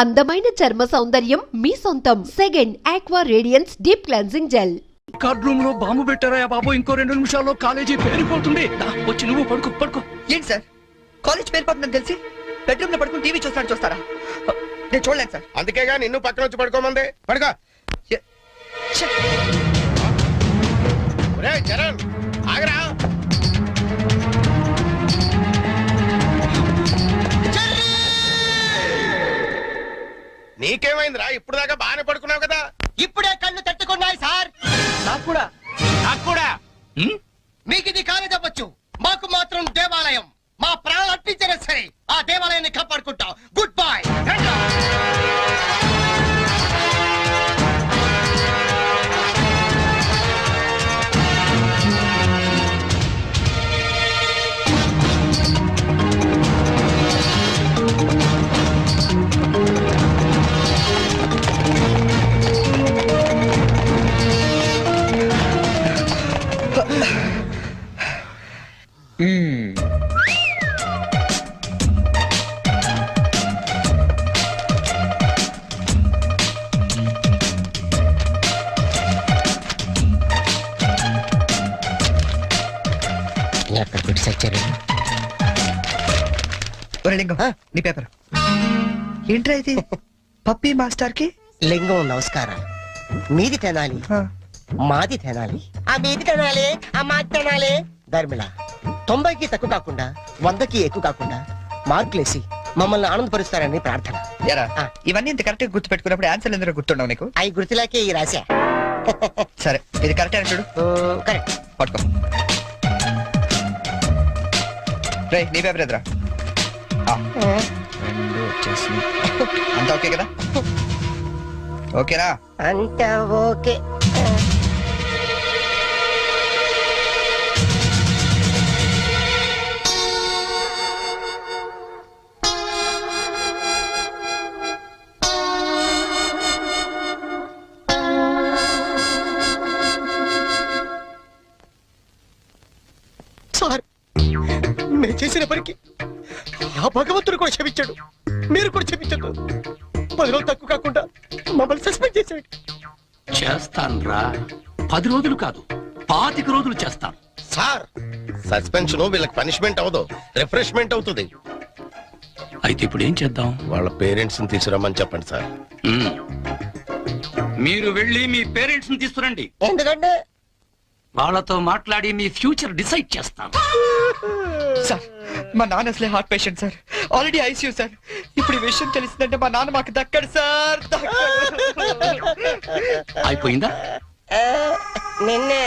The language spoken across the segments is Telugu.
అందమైన చర్మ సౌందర్యం మీ సొంతం. Second aqua radiance deep cleansing gel. Card room లో బాంబు పెట్టారా బాబు? ఇంకో 2 నిమిషాల్లో కాలేజీ పేరిపోతుంది. వచ్చి నువ్వు పడుకో. ఏంటి సార్, కాలేజ్ పేరిపోతుందని తెలిసి బెడ్రూమ్ లో పడుకుని టీవీ చూస్తారా? నేను చూడలేను సార్. అందుకేగా నిన్ను పక్కన వచ్చి పడుకోమంది. పడుకో. చరణ్ ఆగరా. నీకేమైందిరా? ఇప్పుడు దాకా బాగానే పడుకున్నావు కదా. ఇప్పుడే కళ్ళు తట్టుకున్నాయి సార్. నాకు కూడా మీకు ఇది కాలేజ్ అవ్వచ్చు, మాకు మాత్రం దేవాలయం. మా ప్రాణాలు అర్పించినా సరే ఆ దేవాలయాన్ని కాపాడుకుంటాం. Good bye. లింగం, నీ పేపర్ ఏంట్రా ఇది? పప్పీ మాస్టర్ కి లింగం నమస్కారం. మీది తినాలి, మాది తినాలి, ఆ మీది తినాలి, ఆ మాది తినాలి. ధర్మిళ 90కి తక్కువ కాకుండా 100కి ఎక్కువ కాకుండా మార్కులేసి మమ్మల్ని ఆనందపరుస్తారని ప్రార్థన. ఇవన్నీ ఇంత కరెక్ట్ గా గుర్తు పెట్టుకున్నప్పుడు ఆన్సర్ ఎందుకు గుర్తుండవు నీకు? అవి గుర్తులాకే ఈ రాశా. సరే, ఇది కరెక్ట్ అని చూడు. కరెక్ట్. పట్టుకో. రే, నీ పేపర్ ఎదురా. అంతా ఓకే కదా? ఓకేనా? అంతా ఓకే. సార్, నేను చేసిన పనికి ఆ భగవంతుడు కూడా క్షమించాడు, మీరు కూడా క్షమించద్దు. 10 రోజులు తక్కువ కాకుండా మమ్మల్ని సస్పెండ్ చేశాడు. చేస్తాను రా. 10 రోజులు కాదు, 25 రోజులు చేస్తాను. సార్, సస్పెన్షన్ వీళ్ళకి పనిష్మెంట్ అవదు, రిఫ్రెష్మెంట్ అవుతుంది. అయితే ఇప్పుడు ఏం చేద్దాం? వాళ్ళ పేరెంట్స్ ని తీసుకురమ్మని చెప్పండి సార్. మీరు వెళ్ళి మీ పేరెంట్స్ ని తీసుకురండి. ఎందుకంటే వాళ్ళతో మాట్లాడి మీ ఫ్యూచర్ డిసైడ్ చేస్తాను. సార్, మా నాన్న అసలే heart patient sir, already ICU sir. ఇప్పుడు ఈ విషయం తెలిసిందంటే మా నాన్న మాకు దక్కడు సార్. అయిపోయిందా? నిన్నే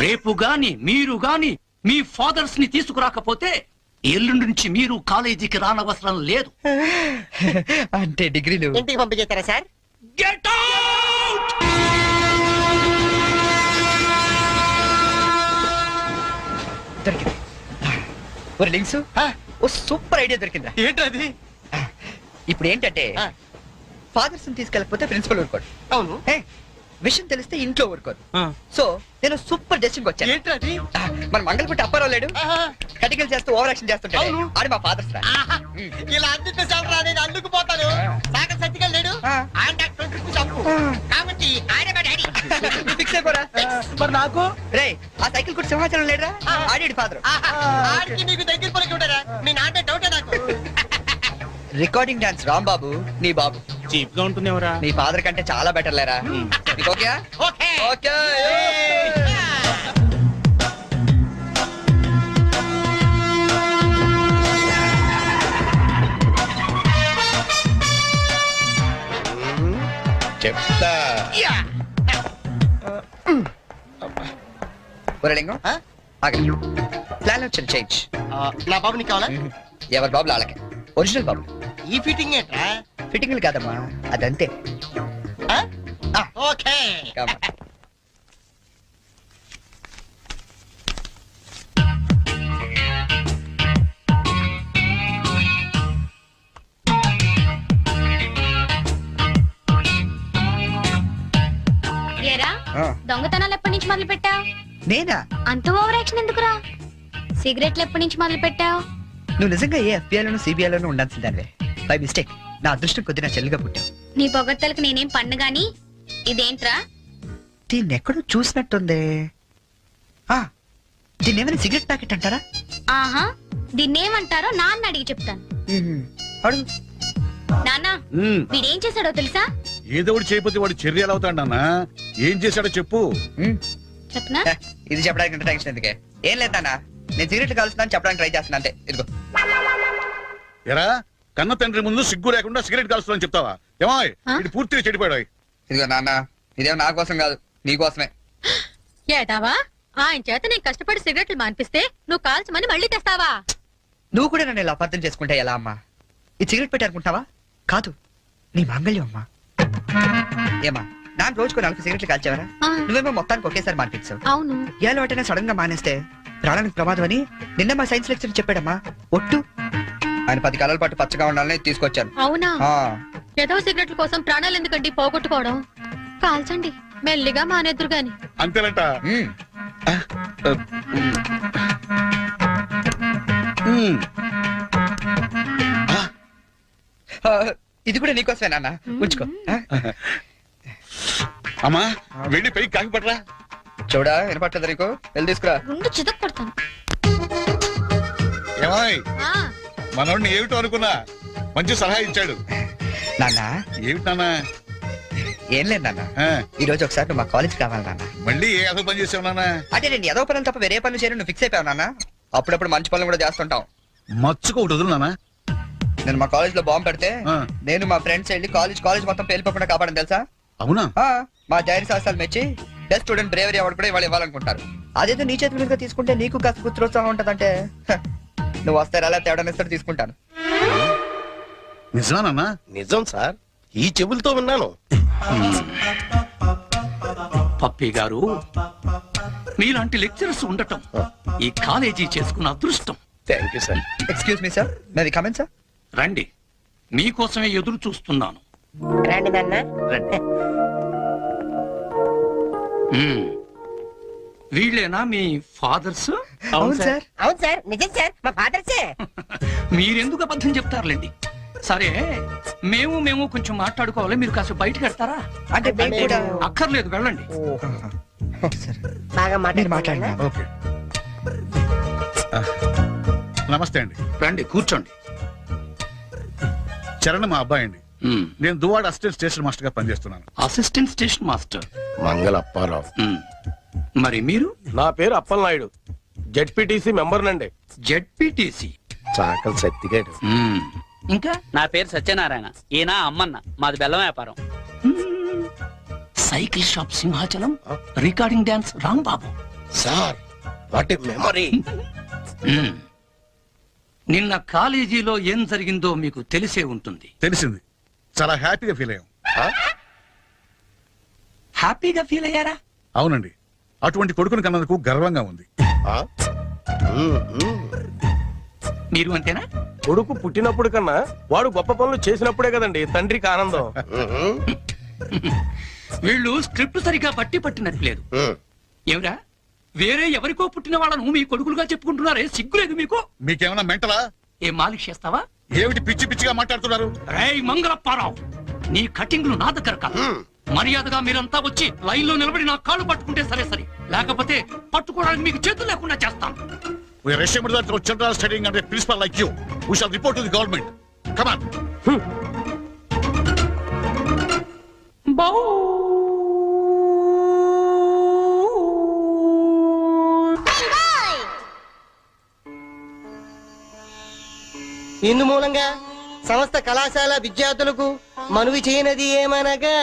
రేపు గాని మీరు గాని మీ ఫాదర్స్ ని తీసుకురాకపోతే ఎల్లుండి నుంచి మీరు కాలేజీకి రానవసరం లేదు. అంటే డిగ్రీలు ఇంటికి పంపించేస్తారా సార్? Get out! దొరికింది. ఒరే లింక్స్, ఓ సూపర్ ఐడియా దొరికిందా? ఏంటది? ఇప్పుడు ఏంటంటే ఫాదర్స్ తీసుకెళ్ళకపోతే ప్రిన్సిపల్ ఊరుకోడు. అవును. విషయం తెలిస్తే ఇంట్లో ఊరుకోదు. సో నేను సూపర్ డెసిషన్ వచ్చాను. ఏంటది? మన మంగళపుట్టి అప్పారావు లేడు, కటికలు చేస్తూ ఓవర్ యాక్షన్ చేస్తుంటాడు. ఆడు మా ఫాదర్స్ రా. ఇలా అందించాలరా, నేను అందుకుపోతాను. సాగర్ సత్తికల్ లేడు, ఆయన డాక్టర్ చంపు కాబట్టి ఆయన మా డాడీ. ఫిక్స్ అయిపోరా. మరి నాకు రే, ఆ సైకిల్ కూడా సింహాచలం లేడురా, ఆడి ఫాదర్. ఆడికి నీకు దగ్గర పనికి ఉంటారా? మీ నాన్న డౌటే నాకు. రికార్డింగ్ డాన్స్ రాంబాబు నీ బాబు చీప్ గా ఉంటుందేవరా? నీ ఫాదర్ కంటే చాలా బెటర్ లేరా. Okay okay okay. చెప్తా. లింగం, ఆగండి. ప్లాన్ వచ్చింది, చేంజ్. నా బాబు నీకు కావాలా? ఎవరి బాబులు వాళ్ళకి. ఒరిజినల్ బాబులు. ఈ ఫిట్టింగ్ ఏంట్రా? ఫిట్టింగ్లు కాదమ్మా, అదంతే. ఓకే. దొంగతనాలు ఎప్పటి నుంచి మొదలు పెట్టావు? నేనా? అంత ఓవర్ యాక్షన్ ఎందుకురా? సిగరెట్లు ఎప్పటి నుంచి మొదలు పెట్టావు? నువ్వు నిజంగా ఏ FBI లోను CBI లోను ఉండాల్సిందానివే. బై మిస్టేక్ నా అదృష్టం కొద్ది నా చెల్లిగా పుట్టావు. నీ పొగడ్తలకు నేనేం పన్ను గాని ఇదేంట్రా? దీన్ని ఎక్కడో చూసినట్టుంది. దీన్ని ఏమైనా సిగరెట్ ప్యాకెట్ అంటారా? ఆహా, దీన్నేమంటారో నాన్న అడిగి చెప్తాను. అడుగు. నాన్న, వీడేం చేశాడో తెలుసా? ఏదో ఒకటి చేయకపోతే వాడు చర్యలు అవుతాడు నాన్న. ఏం చేశాడో చెప్పు. చెప్పనా? ఇది చెప్పడానికి ఇంత టెన్షన్ ఎందుకే? ఏం లేదు నాన్న, నేను సిగరెట్లు కాలుస్తున్నాను చెప్పడానికి ట్రై చేస్తున్నా అంతే. ఇదిగో. ఎరా కన్న తండ్రి ముందు సిగ్గు లేకుండా సిగరెట్ కాలుస్తుందని చెప్తావా? ఏమో ఇది పూర్తిగా చెడిపోయాడు. ఇదిగో నాన్న, ఇదేమో నా కోసం కాదు, నీ కోసమే. ఏటావా ఆయన చేత నేను కష్టపడి సిగరెట్లు మానిపిస్తే నువ్వు కాల్చమని మళ్ళీ తెస్తావా? నువ్వు కూడా నన్ను ఇలా అపార్థం చేసుకుంటే ఎలా అమ్మా? ఈ సిగరెట్ పెట్టి అనుకుంటావా? కాదు, నీ మాంగళ్యం అమ్మా. ఏమా నాన్న రోజుకు 4 సిగరెట్లు కాల్చేవరా? నువ్వేమో మొత్తానికి ఒకేసారి మానిపించావు. అవును. ఏ అలవాటైనా సడన్ గా మానేస్తే ప్రాణానికి ప్రమాదం అని నిన్న మా సైన్స్ లెక్చర్ చెప్పాడమ్మా. ఒట్టు ఆయన 10 కాలాల పాటు పచ్చగా ఉండాలని తీసుకొచ్చాను. అవునా? ఏదో సిగరెట్ల కోసం ప్రాణాలు ఎందుకండి పోగొట్టుకోవడం? కాల్చండి, మెల్లిగా మానేద్దురు గాని. అంతేనంట. ఇది కూడా నీకోసమే నాన్న, ఉంచుకో. అమ్మా వెళ్ళి పైకి కాకి పట్టరా. చూడా వినపట్లేదు నీకు? వెళ్ళి తీసుకురా. గుండు చితక్ పడతాను. ఏమాయ్ మనోడిని ఏమిటో అనుకున్నా మంచి సలహా ఇచ్చాడు. నాన్న ఏమిటి నాన్న? ఏం లేదు నాన్న, ఈ రోజు ఒకసారి నువ్వు మా కాలేజ్ కావాలి నాన్న. మళ్ళీ ఏ అసలు పని చేసావు నాన్న? అంటే నేను ఏదో పనులు తప్ప వేరే పనులు చేయను నువ్వు ఫిక్స్ అయిపోయావు నాన్న. అప్పుడప్పుడు మంచి పనులు కూడా చేస్తుంటాం. మచ్చుకు ఒకటి వదులు నాన్న. నేను మా కాలేజ్ లో బాంబు పెడితే నేను మా ఫ్రెండ్స్ వెళ్ళి కాలేజ్ మొత్తం పేలిపోకుండా కాపాడని తెలుసా? అవునా? మా ధైర్య సాహసాలు మెచ్చి బెస్ట్ స్టూడెంట్ బ్రేవరీ అవార్డు కూడా ఇవాళ ఇవ్వాలనుకుంటారు. అదేదో నీ చేతుల మీదుగా తీసుకుంటే నీకు కాస్త గుర్తురోత్సాహం ఉంటదంటే నువ్వు వస్తే అలా తేడానిస్తాడు తీసుకుంటాను. నిజమేనా? నిజం సార్, ఈ చెవులతో విన్నాను. పప్పి గారు, మీలాంటి లెక్చరర్స్ ఉండటం ఈ కాలేజీ చేసుకున్న అదృష్టం. Thank you sir. Excuse me sir, మేది comment sir. రండి, మీకోసమే ఎదురు చూస్తున్నాను. రండి నాన్న. వీళ్ళేనా మీ ఫాదర్స్? అవును సార్. అవును సార్, నిజం సార్, మా ఫాదర్సే. మీరెందుకు అబద్ధం చెప్తారులేండి. సరే, మేము కొంచెం మాట్లాడుకోవాలి. మీరు కాస్త బయటకు వెళ్తారా? అంటే మేము కూడా అక్కర్లేదు, వెళ్ళండి. బాగా మీరు మాట్లాడినా. ఓకే. నమస్తే అండి. రండి, కూర్చోండి. చరణ్ మా అబ్బాయి అండి. నేను దువాడ అసిస్టెంట్ స్టేషన్ మాస్టర్ గా పనిచేస్తున్నాను. అసిస్టెంట్ స్టేషన్ మాస్టర్ మంగళ అప్పారావు. మరి మీరు? నా పేరు అప్పలనాయుడు, జెడ్పీటీసీ మెంబర్ నండి. జెడ్పీటీసీ. చాకలి సత్తిగాడు. ఇంకా నా పేరు సత్యనారాయణ, ఈయన అమ్మన్న, మాది బెల్లం వ్యాపారం. Cycle shop Simhachalam, recording dance Rambabu. Sir what a memory. నిన్న కాలేజీలో ఏం జరిగిందో మీకు తెలిసే ఉంటుంది. తెలిసింది. చాలా హ్యాపీగా ఫీల్ అయ్యాం. హ్యాపీగా ఫీల్ అయ్యారా? అవునండి, అటువంటి కొడుకుని కన్నందుకు గర్వంగా ఉంది. మీరు అంతేనా? కొడుకు పుట్టినప్పుడు కన్నా వాడు గొప్ప పనులు చేసినప్పుడే కదండి తండ్రికి ఆనందం. వీళ్ళు స్క్రిప్ట్ సరిగా పట్టినట్లేదు. ఏమిరా, వేరే ఎవరికో పుట్టిన వాళ్ళను మీ కొడుకులుగా చెప్పుకుంటున్నారే, సిగ్గులేదు మీకు? మీకేమైనా మెంటలా? ఏ మాలిష్ చేస్తావా? ఏమిటి పిచ్చి పిచ్చిగా మాట్లాడుతున్నారు? రేయ్ మంగళప్పారావు, నీ కటింగ్లు నా దగ్గర కాదు. మర్యాదగా మీరంతా వచ్చి లైన్ లో నిలబడి నా కాళ్ళు పట్టుకుంటే సరే, లేకపోతే పట్టుకోవడానికి మీకు చేతులు లేకుండా చేస్తాను. We are ashamed that our children are studying under a principal like you. We shall report to the government. Come on. ఇందు మూలంగా సమస్త కళాశాల విద్యార్థులకు మనవి చేయనది ఏమనగా,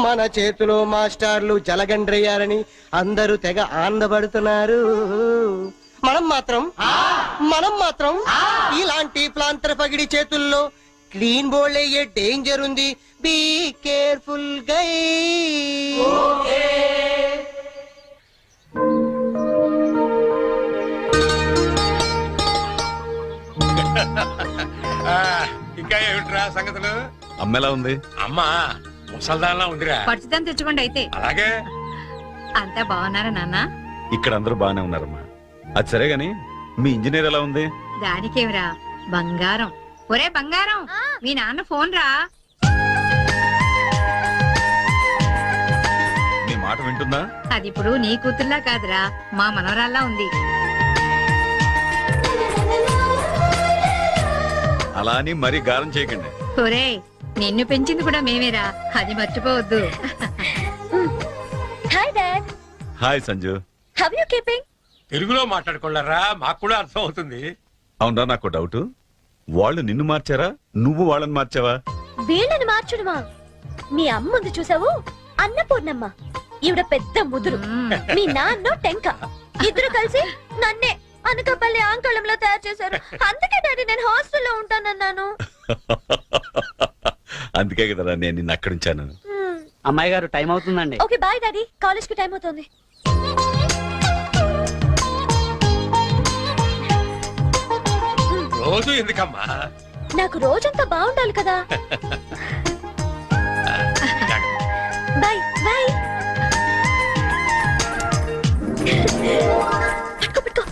మన చేతిలో మాస్టర్లు జలగండ్రయ్యారని అందరూ తెగ ఆనందపడుతున్నారు. మనం మాత్రం ఇలాంటి ప్లాంతర పగిడి చేతుల్లో క్లీన్ బోల్డ్ అయ్యే డేంజర్ ఉంది. బీ కేర్ఫుల్ గై. ఇంకా ఏమిట్రా సంగతులు? అమ్మెలా ఉంది? అమ్మా ముసల్దాన్లా ఉందిరా. పచ్చిదాన్ని తెచ్చుకోండి అయితే. అలాగే. అంతా బాగున్నారా నాన్న? ఇక్కడ అందరూ బాగానే ఉన్నారమ్మా. అది సరే గాని మీ ఇంజనీర్ ఎలా ఉంది? దానికేమిరా, బంగారం. ఒరే బంగారం మీ నాన్న ఫోన్ రా. నీ మాట వింటుందా? అది ఇప్పుడు నీ కూతుర్లా కాదురా, మా మనవరాల్లా ఉంది. అలా అని మరీ గారం చేయకండి. ఒరే నిన్ను పెంచింది కూడా మేమేరా, అది మర్చిపోవద్దు. Hi dad, hi Sanju. How you keeping? తెలుగులో మాట్లాడుకోలేరా, మాకు కూడా అర్థం అవుతుంది. అవునరా, నాకు డౌట్. వాళ్ళు నిన్ను మార్చారా, నువ్వు వాళ్ళని మార్చావా? వీళ్ళని మార్చడమా? మీ అమ్మ ఉంది చూసావు, అన్నపూర్ణమ్మ. ఈవిడ పెద్ద ముదురు, మీ నాన్న టెంక. ఇద్దరు కలిసి నన్నే అనకాపల్లి ఆంకళంలో తయారు చేశారు. అందుకే డాడీ నేను హాస్టల్లో ఉంటానన్నాను. అందుకే కదరా నేను నిన్ను అక్కడ ఉంచాను. అమ్మాయి గారు టైం అవుతుందండి. ఓకే బాయ్ డాడీ, కాలేజ్ కి టైం అవుతుంది. రోజు ఎందుకమ్మా? నాకు రోజంతా బాగుండాలి కదా. Bye bye. పట్టుకో పట్టుకో.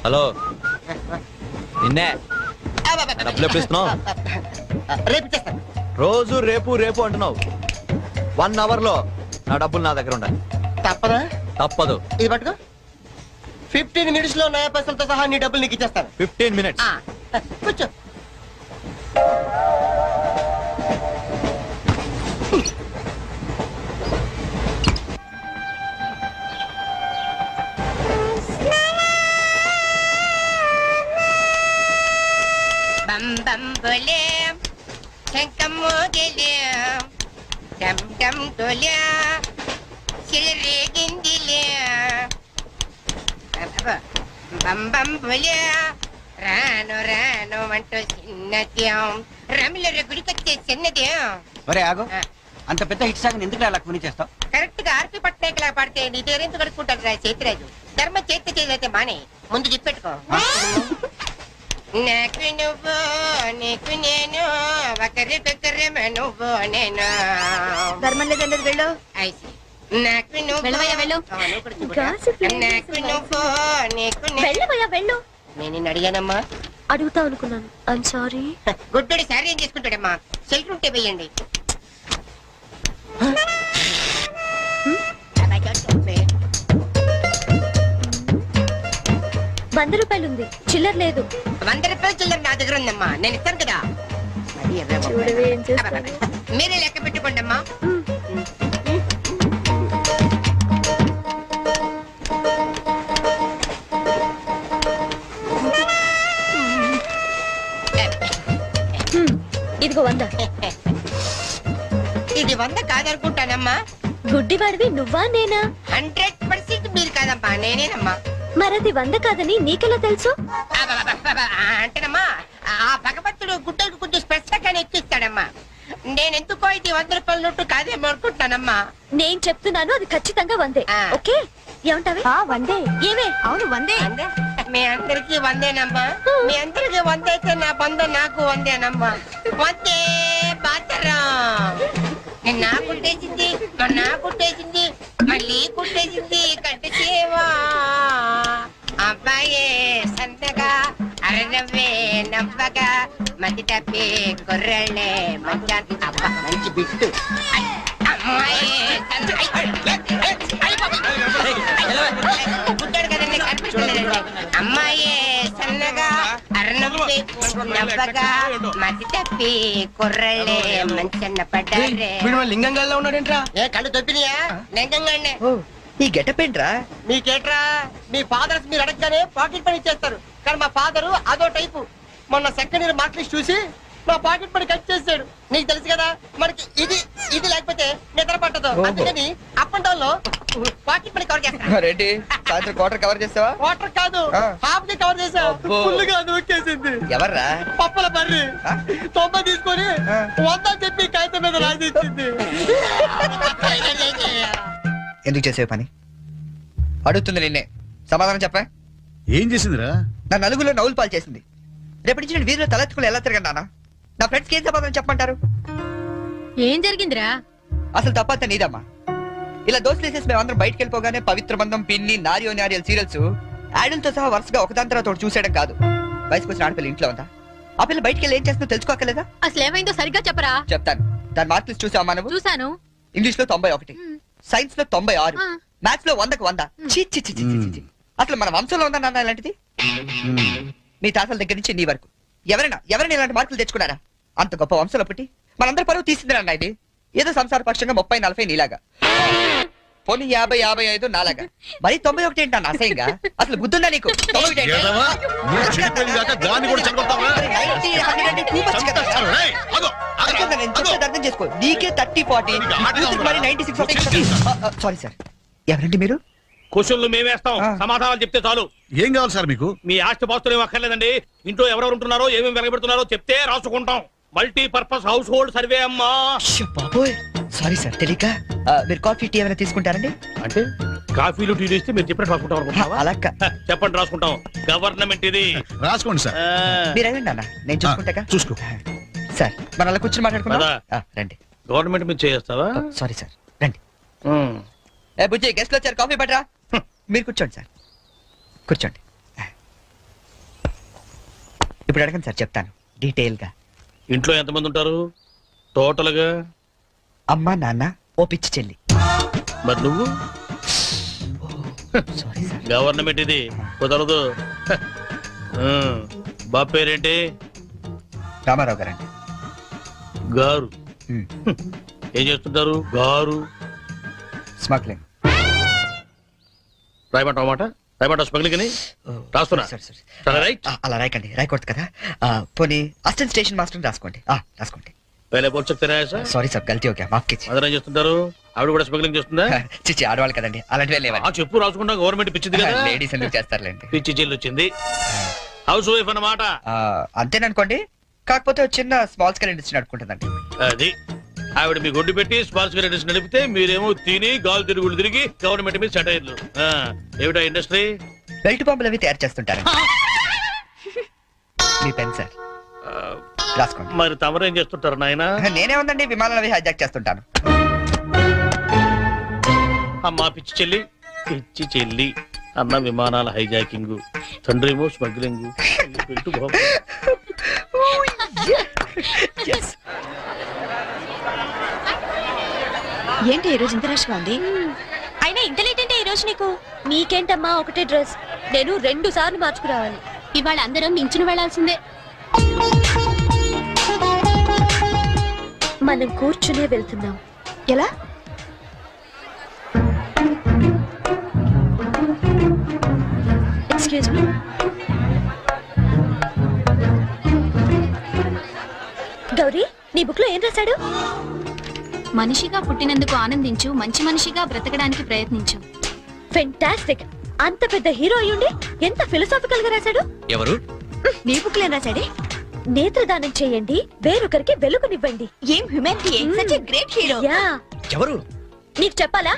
హలో, నిన్నే డబ్బులు ఎప్పుడు ఇస్తున్నావు? రేపు ఇచ్చేస్తాను. రోజు రేపు రేపు అంటున్నావు. 1 అవర్ లో నా డబ్బులు నా దగ్గర ఉండాలి. తప్పదా? తప్పదు. ఇది పట్టుకో. 15 మినిట్స్ లో నయా పైసలతో సహా నీ డబ్బులు నీకు ఇచ్చేస్తాను. 15 మినిట్స్. కూర్చో. బం బం బోలే శంఖం మోగలే డమ్ డమ్ డోలే సిలరేగిందిలే బం బం బోలే రాను రాను అంటూ చిన్నదేం రమిల గుడికొచ్చే చిన్నదేం. ఒరే ఆగు, అంత పెద్ద హిట్ సాగ్ ఎందుకు అలా కొని చేస్తావు? కరెక్ట్ గా ఆర్పి పట్నాయక్ లా పాడితే నీ పేరెందుకు కడుక్కుంటాడు రా చేతిరాజు. ధర్మ చేతి చేదైతే మానే ముందు చెప్పెట్టుకో. నాకు నువ్వు నీకు నేను ఒకరికొకరేమో నువ్వు నేను. ధర్మం లేదండి వెళ్ళు. ఐసి నాకు నువ్వు వెళ్ళవయ్యా, వెళ్ళు. నాకు నువ్వు నీకు వెళ్ళవయ్యా వెళ్ళు. నేను నిన్ను అడిగానమ్మా. అడుగుతా అనుకున్నాను. I'm sorry. గుడ్డోడి సారీ ఏం చేసుకుంటాడమ్మా? షెల్టర్ ఉంటే వేయండి. ₹100 ఉంది, చిల్లర లేదు. 100 రూపాయలు చిల్లర నా దగ్గర ఉందమ్మా, నేను ఇస్తాను కదా. చూడవే ఏం చేస్తాను. మీరే లెక్క పెట్టుకోండి అమ్మా. ఇదిగో 100. ఇది 100 కాదనుకుంటానమ్మా. గుడ్డివాడివి నువ్వా నేనా? 100% మీరు కాదమ్మా, నేనేనమ్మా. మరది 100 కాదని నీకెలా తెలుసు? అంటేనమ్మా, ఆ భగవంతుడు గుడ్డలకు కొంచెం స్పెషల్గానే ఎక్కిస్తాడమ్మా. నేనెందుకో ఇది 100 రూపాయల నోటు కాదేమో అనుకుంటానమ్మా. నేను చెప్తున్నాను, అది ఖచ్చితంగా 100. ఓకే ఏమంటావే? 100. ఏమే? అవును 100. మీ అందరికి 100ఏనమ్మా. మీ అందరికి 100 అయితే నా బంధం నాకు 100ఏనమ్మా. 100 బాతరం. నా కుట్టేసింది, నా కుట్టేసింది, మళ్ళీ కుట్టేసింది కట్టు చేవా. అబ్బాయే సంతగా అరనవ్వే నవ్వగా మతి తప్పి కుర్రళ్ళే మంచి అబ్బా మంచి బిట్టు. అమ్మాయి గుడ్డాడు కదండి, కనిపిస్తలేదండి. అమ్మాయే సన్నగా అరనవ్వే నవ్వగా మతి తప్పి కుర్రళ్ళే మంచన్న పడ్డారే. లింగంగా ఉన్నాడేంట్రా? ఏ కళ్ళు తప్పినాయా? లింగంగానే. ఈ గెటప్ ఏంట్రా? మీకేట్రా? మీ ఫాదర్స్ మీరు అడగగానే పాకెట్ పని ఇచ్చేస్తారు, కానీ మా ఫాదరు అదో టైపు. మొన్న సెకండ్ ఇయర్ మార్క్ లిస్ట్ చూసి నా పాకెట్ మనీ కట్ చేశాడు. నీకు తెలుసు కదా మనకి ఇది ఇది లేకపోతే నిద్ర పట్టదు. అందుకని అప్ అండ్ డౌన్ లో పాకెట్ మనీ కవర్ చేస్తా. రెడ్డి సాయంత్రం క్వార్టర్ కవర్ చేస్తావా? వాటర్ కాదు ఆ. హాఫ్ కి కవర్ చేసా. అబ్బో. ఫుల్ గా నూకేసింది. ఎవర్రా? పప్పల బర్రి ఆ? 90 తీసుకొని ఆ. 100 చెప్పి కాగితం మీద రాసి ఇచ్చింది. ఎందుకు చేసే పని అడుగుతుంది నిన్నే, సమాధానం చెప్పా. ఏం చేసిందిరా? నా నలుగులో నవ్వులు పాలు చేసింది. రేపటి నుంచి నేను వీధిలో తలెత్తుకుని ఎలా తిరగను నాన్న? నా ఫ్రెండ్స్కి ఏం సమాధానం చెప్పమంటారు? ఏం జరిగిందిరా? అసలు తప్పంతా నీదమ్మా. ఇలా దోస్తులు వేసేసి మేమందరం బయటకు వెళ్ళిపోగానే పవిత్ర బంధం, పిన్ని, నారియో నారియల్ సీరియల్స్ యాడల్తో సహా వరుసగా ఒకదాని తర్వాత ఒకటి చూసేయడం కాదు. వయసుకు వచ్చిన ఆడపిల్ల ఇంట్లో ఉందా? ఆ పిల్ల బయటకు వెళ్ళి ఏం చేస్తుందో తెలుసుకోకలేదా? అసలు ఏమైందో సరిగ్గా చెప్పరా. చెప్తాను. దాని మార్క్ లిస్ట్ చూసావా నువ్వు? చూసాను. ఇంగ్లీష్ లో 91, సైన్స్ లో 96, ఆ. మ్యాథ్స్ లో 100కు 100. ఛీ, ఛీ, ఛీ, ఛీ, ఛీ, ఛీ. అసలు మన వంశంలో ఉందా నాన్న ఇలాంటిది? మీ తాతల దగ్గర నుంచి నీ వరకు ఎవరైనా ఇలాంటి మార్కులు తెచ్చుకున్నారా? అంత గొప్ప వంశంలో పుట్టి మనందరి పరువు తీసింది నాన్న ఇది. ఏదో సంసార పక్షంగా 30-40 నీలాగా, పోనీ 50-55 నాలాగా, మరి 91 ఏంటి అన్న అసహ్యంగా? అసలు బుద్ధుందా నీకు? 91 ఏంటి? ఏదవా? నువ్వు చెడిపోయింది కాక దాన్ని కూడా చెడగొడతావా? మరి 90, 100 అంటే too much కదా. చంపేస్తాను, రేయ్, ఆగు, ఆగు, అందుకని నేను ఆగు. చెప్పేది అర్థం చేసుకో. నీకే 30-40, నీకు ఆటగా ఉందా? మరి 96 సారీ సార్. ఎవరండి మీరు? క్వశ్చన్లు మేమేస్తాం, ఆ. సమాధానాలు చెప్తే చాలు. ఏం కావాలి సార్ మీకు? మీ ఆస్తి పాస్తులు ఏం అక్కర్లేదండి. ఇంట్లో ఎవరెవరు ఉంటున్నారో ఏమేమి వెలగబెడుతున్నారో చెప్తే రాసుకుంటాం. మల్టీపర్పస్ హౌస్ హోల్డ్ సర్వే అమ్మా. అయ్యో బాబోయ్, సారీ సార్ తెలియక. మీరు కాఫీ టీ ఏమైనా తీసుకుంటారండి? అంటే కాఫీలు టీ ఇస్తే మీరు చెప్పినట్టు రాసుకుంటాం అనుకుంటున్నావా? అలా చెప్పండి, రాసుకుంటాం. గవర్నమెంట్ ఇది. రాసుకోండి సార్. ఆ, మీరు అడగండి అన్న, నేను చూసుకుంటాగా. చూసుకో. సార్ మన అలా కూర్చొని మాట్లాడుకుందాం. పదా. రండి. గవర్నమెంట్ మీద చేస్తావా? సారీ సార్, రండి. ఏ బుజ్జి, గెస్ట్లు వచ్చారు, కాఫీ పట్టరా. మీరు కూర్చోండి సార్, కూర్చోండి. ఇప్పుడు అడగండి సార్, చెప్తాను డీటెయిల్ గా. ఇంట్లో ఎంతమంది ఉంటారు టోటల్ గా? అమ్మ, నాన్న, ఓ పిచ్చి చెల్లి. మరి నువ్వు? Sorry sir. గవర్నమెంట్ ఇది, కుదరదు. బాబు పేరేంటి? రామారావు గారండి. గారు. ఏం చేస్తుంటారు గారు? స్మగ్లింగ్. రాయమంటావు మాట? రాయమంటావు స్మగ్లింగ్ అని? రాస్తున్నా. సరే, రైట్. అలా రాయకండి, రాయకూడదు కదా. పోనీ అసిస్టెంట్ స్టేషన్ మాస్టర్ రాసుకోండి. రాసుకోండి. పहले बोल सकते रहे सर. సారీ సార్, గల్తీ ఓకే, మాఫ్ कीजिए. మదర్ ఏం చేస్తుంటారు? ఆవిడ కూడా స్మగ్లింగ్ చేస్తుందా? చిచ్చి, ఆడవాళ్ళు కదండి, అలాంటివే ఆ లేవండి. చెప్పు, రాసుకుంటా. గవర్నమెంట్ పిచ్చింది కదా. లేడీస్ ఎందుకు చేస్తారులేండి. పిచ్చి చెల్లి వచ్చింది. హౌస్ వైఫ్ అన్నమాట. అంతేననుకోండి, కాకపోతే ఒక చిన్న స్మాల్ స్కేల్ ఇండస్ట్రీ నడుపుకుంటుందండి. అది ఆవిడ మీ గొడ్డు పెట్టి స్పాల్ స్క్రీన్ నడిపితే మీరేమో తిని గాలు తిరుగులు తిరిగి గవర్నమెంట్ మీద సెటైర్లు. ఏమిటా ఇండస్ట్రీ? బెల్ట్ బాంబులు అవి తయారు చేస్తుంటారు. మీ పెన్ సార్, రాసుకోండి. మరి తమరేం చేస్తుంటారు నాయన? నేనే ఉందండి, విమానాలు అవి హైజాక్ చేస్తుంటాను. అమ్మా పిచ్చి చెల్లి, పిచ్చి చెల్లి అన్న విమానాల హైజాకింగ్, తండ్రేమో స్మగ్లింగ్. ఏంటి ఈ రోజు ఇంత రష్ గా ఉంది? అయినా ఇంత లేట్ అంటే ఈ రోజు నీకు? నీకేంటమ్మా ఒకటే డ్రెస్, నేను 2 సార్లు మార్చుకురావాలి. ఇవాళ అందరం నించుని వెళ్లాల్సిందే. మనం కూర్చునే వెళ్తున్నాం. ఎలా? Excuse me. గౌరీ, నీ బుక్ లో ఏం రాశాడు? మనిషిగా పుట్టినందుకు ఆనందించు, మంచి మనిషిగా బ్రతకడానికి ప్రయత్నించు. ఫెంటాస్టిక్. అంత పెద్ద హీరో అయ్యుండి ఎంత ఫిలసాఫికల్ గా రాశాడు. ఎవరు? నీ బుక్ లో ఏం రాశాడే? నేత్రదానం చేయండి, వేరొకరికి వెలుగునివ్వండి. ఏం humanity, such a great hero. Yeah. ఎవరు? నీకు చెప్పాలా?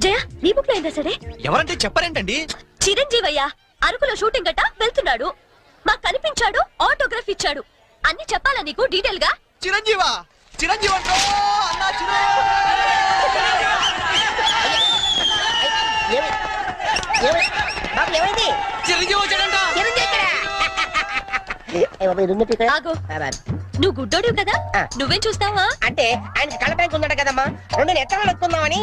జయ, నీ బుక్ లో ఏం రాశాడే? ఎవరంటే చెప్పరేంటండి? చిరంజీవయ్య అరకులో షూటింగ్ గట్ట వెళ్తున్నాడు, మాకు కనిపించాడు, ఆటోగ్రాఫ్ ఇచ్చాడు. అన్ని చెప్పాలా నీకు డీటెయిల్ గా? చిరంజీవా? చిరంజీవి చిరంజీవి వచ్చాడంట. ఆగు, నువ్వు గుడ్డోడివి కదా, నువ్వేం చూస్తావా? అంటే ఆయన కళ్ళపైకి ఉందట కదమ్మా, 2 ఎత్తనాలు వస్తుందామని.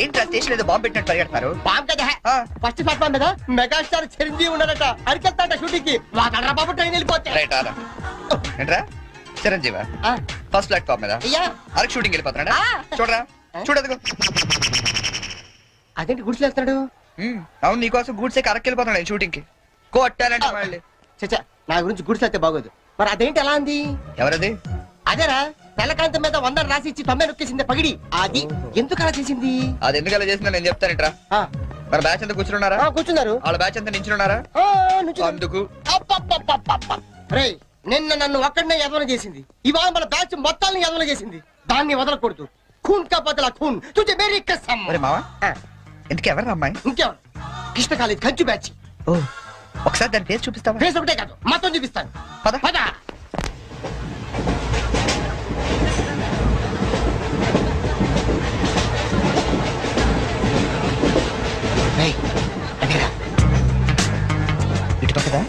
ఏంట్రా స్టేషన్ ఏదో బాంబు పెట్టినట్టు పరిగెడతారు? బాబు కదా ఆ. ఫస్ట్ ప్లాట్ఫామ్ మీద మెగాస్టార్ చిరంజీవి ఉన్నాడట అరికెళ్తాడ షూటింగ్ కి వాకడ్రా బాబు ట్రైన్ వెళ్ళిపోతే రైట్ ఆరా. ఏంట్రా చిరంజీవా ఫస్ట్ ప్లాట్ఫామ్ మీద అయ్యా అరకు షూటింగ్ వెళ్ళిపోతున్నాడా? చూడరా చూడదుగో. అదేంటి గుడిసి వెళ్తున్నాడు? అవును నీకోసం గూడ్స్ అరకు వెళ్ళిపోతున్నాడు షూటింగ్ కి. కొట్టాలంటే మళ్ళీ. చచ్చా నా గురించి గుడిసి వెళ్తే బాగోదు. మరి అదేంటి ఎలా అంది? ఎవరది? అదేరా తెల్లకాంతం మీద 100 రాసి ఇచ్చి 90 నొక్కేసింది పగిడి. అది ఎందుకు అలా చేసింది? అది ఎందుకు అలా చేసిందో నేను చెప్తానంట్రా. ఆ, మన బ్యాచ్ అంతా కూర్చున్నారా? ఆ, కూర్చున్నారు. వాళ్ళ బ్యాచ్ అంతా నించున్నారా? ఆ, నుంచున్నారు. అందుకు అబ్బబ్బబ్బబ్బబ్బ. రేయ్ నిన్న నన్ను ఒక్కడనే యదవన చేసింది, ఇవాళ మన బ్యాచ్ మొత్తాన్ని యదవన చేసింది. దాన్ని వదలకూడదు. ఖూన్ కా బదలా ఖూన్ తుజే మేరీ కసమ్. మరి మావా ఎందుకు ఎవరు అమ్మాయి? ఇంకెవరు? కృష్ణ కాలేజ్ కంచు బ్యాచ్. ఓ ఒకసారి దాని పేరు చూపిస్తావా? ఫేస్ ఒకటే కాదు మొత్తం చూపిస్తాను. పద పద. రేయ్, అదేరా. ఇటు పక్కదా?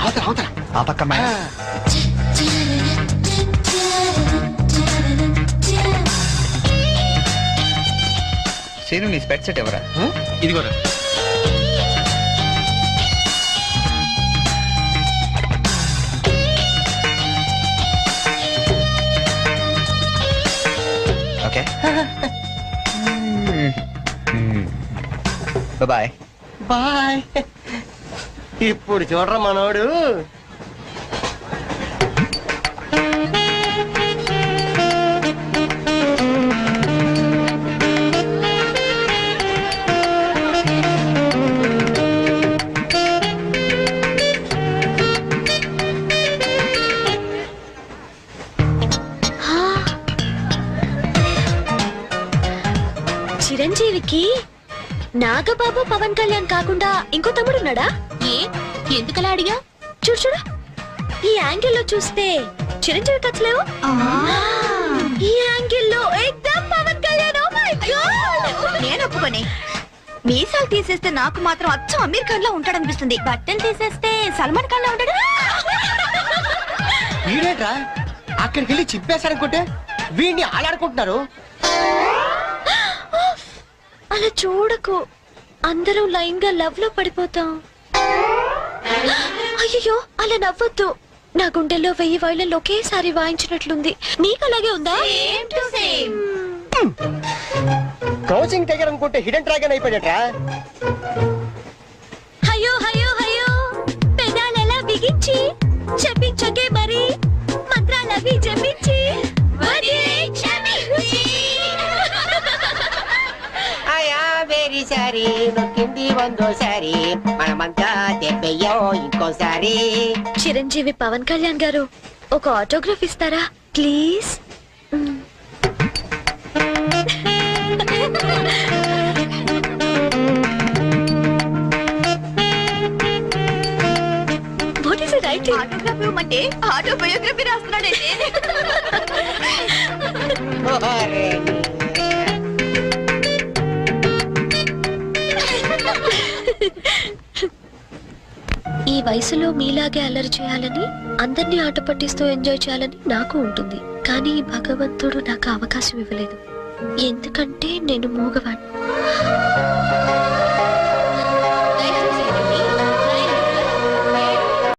అవతల అవతల. ఆ పక్క అమ్మాయి. ఆ. సీను నీ స్పెట్ సెట్ ఎవరా? ఇదిగోరా. Okay bye. బాయ్. ఇప్పుడు చూడరా మనోడు. చిరంజీవికి నాగబాబు పవన్ కళ్యాణ్ కాకుండా ఇంకో తమ్ముడున్నాడా? ఎందుకలా అడిగా? చూడు చూడు, ఈ యాంగిల్ లో చూస్తే చిరంజీవి కచ్చలేవు, ఈ యాంగిల్ లో ఎక్దమ్ Pawan Kalyan. Oh my god, నేను ఒప్పుకోనే. మీసాలు తీసేస్తే నాకు మాత్రం అచ్చం అమీర్ ఖాన్ లా ఉంటాడనిపిస్తుంది, బట్టలు తీసేస్తే సల్మాన్ ఖాన్ లా ఉంటాడు. వీడేట్రా అక్కడికి వెళ్ళి చింపేశాడనుకుంటే వీడిని ఆలాడుకుంటున్నారు. అలా చూడకు, అందరూ లైన్ గా లవ్ లో పడిపోతాం. అయ్యో అలా నవ్వొద్దు, నా గుండెల్లో 1000 వైళ్ళలో ఒకేసారి వాయించినట్లుంది. నీకు అలాగే ఉందా? కోచింగ్ దగ్గర అనుకుంటే హిడెన్ డ్రాగన్ అయిపోయాడట్రా. అయ్యో అయ్యో అయ్యో, పెదాలెలా బిగించి చెప్పించకే మరి, మంత్రాలవి చెప్పించి వెరీ సారీ నొక్కింది 100సారి, మనమంతా దెబ్బయ్యో ఇంకోసారి. చిరంజీవి పవన్ కళ్యాణ్ గారు ఒక ఆటోగ్రాఫ్ ఇస్తారా please? What is it writing? Autograph ఇవ్వమంటే ఆటోబయోగ్రఫీ రాస్తున్నాడంటే. ఈ వయసులో మీలాగే అల్లరి చేయాలని, అందరినీ ఆట పట్టిస్తూ ఎంజాయ్ చేయాలని నాకు ఉంటుంది. కానీ భగవంతుడు నాకు అవకాశం ఇవ్వలేదు, ఎందుకంటే నేను మూగవాణ్ణి.